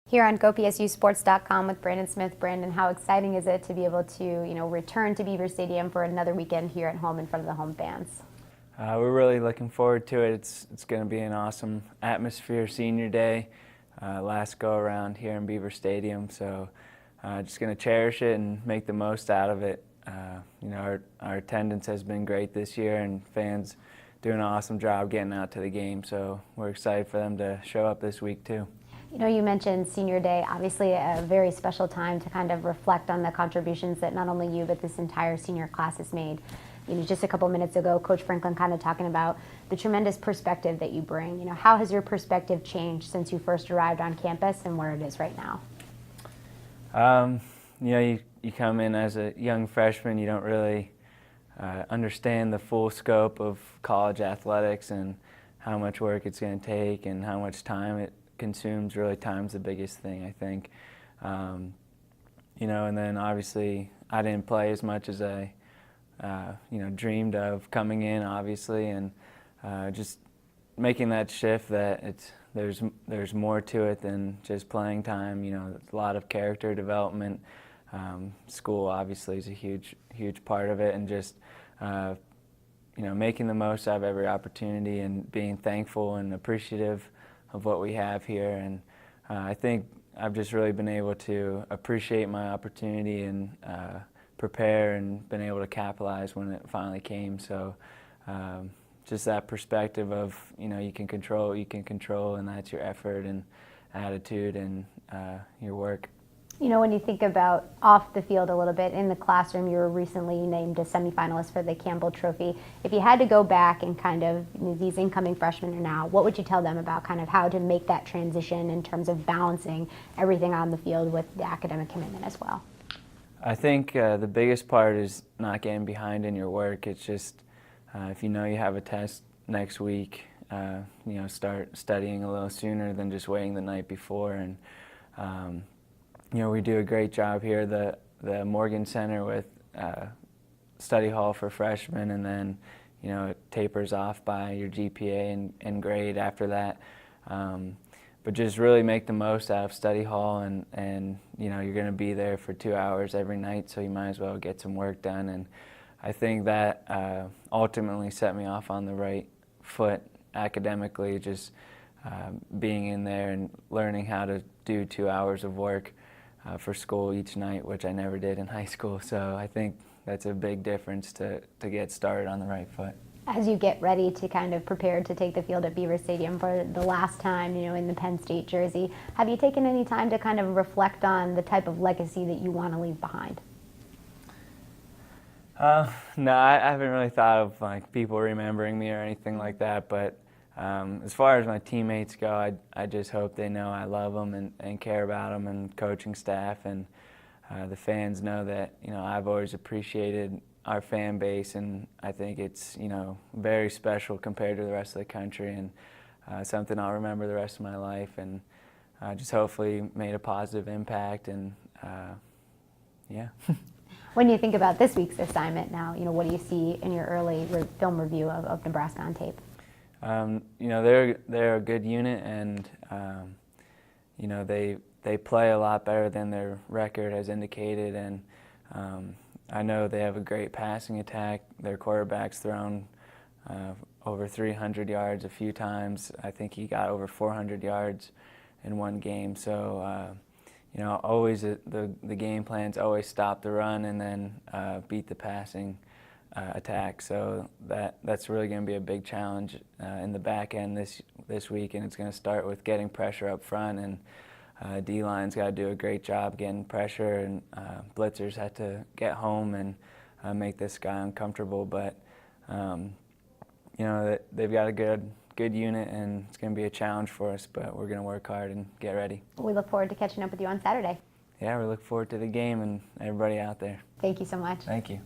Here on GoPSUSports.com with Brandon Smith. Brandon, how exciting is it to be able to, return to Beaver Stadium for another weekend here at home in front of the home fans? We're really looking forward to it. It's going to be an awesome atmosphere, senior day, last go around here in Beaver Stadium. So just going to cherish it and make the most out of it. Our attendance has been great this year, and fans doing an awesome job getting out to the game. So we're excited for them to show up this week too. You mentioned Senior Day, obviously a very special time to kind of reflect on the contributions that not only you but this entire senior class has made. Just a couple minutes ago, Coach Franklin kind of talking about the tremendous perspective that you bring. How has your perspective changed since you first arrived on campus and where it is right now? You come in as a young freshman, you don't really understand the full scope of college athletics and how much work it's going to take and how much time it consumes. Really, time's the biggest thing, I think. And then obviously I didn't play as much as I dreamed of coming in, obviously, and just making that shift that there's more to it than just playing time. A lot of character development. School obviously is a huge part of it, and just making the most out of every opportunity and being thankful and appreciative of what we have here. And I think I've just really been able to appreciate my opportunity and prepare and been able to capitalize when it finally came. So just that perspective of, you can control what you can control, and that's your effort and attitude and your work. When you think about off the field a little bit, in the classroom, you were recently named a semifinalist for the Campbell Trophy. If you had to go back and kind of, these incoming freshmen are now, what would you tell them about kind of how to make that transition in terms of balancing everything on the field with the academic commitment as well? I think the biggest part is not getting behind in your work. It's just if you have a test next week, start studying a little sooner than just waiting the night before. And we do a great job here, the Morgan Center, with study hall for freshmen, and then it tapers off by your GPA and grade after that. But just really make the most out of study hall, and you're going to be there for 2 hours every night, so you might as well get some work done. And I think that ultimately set me off on the right foot academically, just being in there and learning how to do 2 hours of work for school each night, which I never did in high school. So I think that's a big difference to get started on the right foot. As you get ready to kind of prepare to take the field at Beaver Stadium for the last time, in the Penn State jersey, have you taken any time to kind of reflect on the type of legacy that you want to leave behind? No, I haven't really thought of people remembering me or anything like that, but as far as my teammates go, I just hope they know I love them and care about them, and coaching staff and the fans know that I've always appreciated our fan base, and I think it's very special compared to the rest of the country, and something I'll remember the rest of my life, and just hopefully made a positive impact. And yeah. When you think about this week's assignment now, what do you see in your early film review of Nebraska on tape? They're a good unit, and they play a lot better than their record has indicated, and I know they have a great passing attack. Their quarterback's thrown over 300 yards a few times. I think he got over 400 yards in one game. So always the game plan's always stop the run and then beat the passing attack. So that's really going to be a big challenge in the back end this week, and it's going to start with getting pressure up front, and D-line's got to do a great job getting pressure, and blitzers have to get home and make this guy uncomfortable. But they've got a good unit, and it's going to be a challenge for us, but we're going to work hard and get ready. We look forward to catching up with you on Saturday. Yeah, we look forward to the game and everybody out there. Thank you so much. Thank you.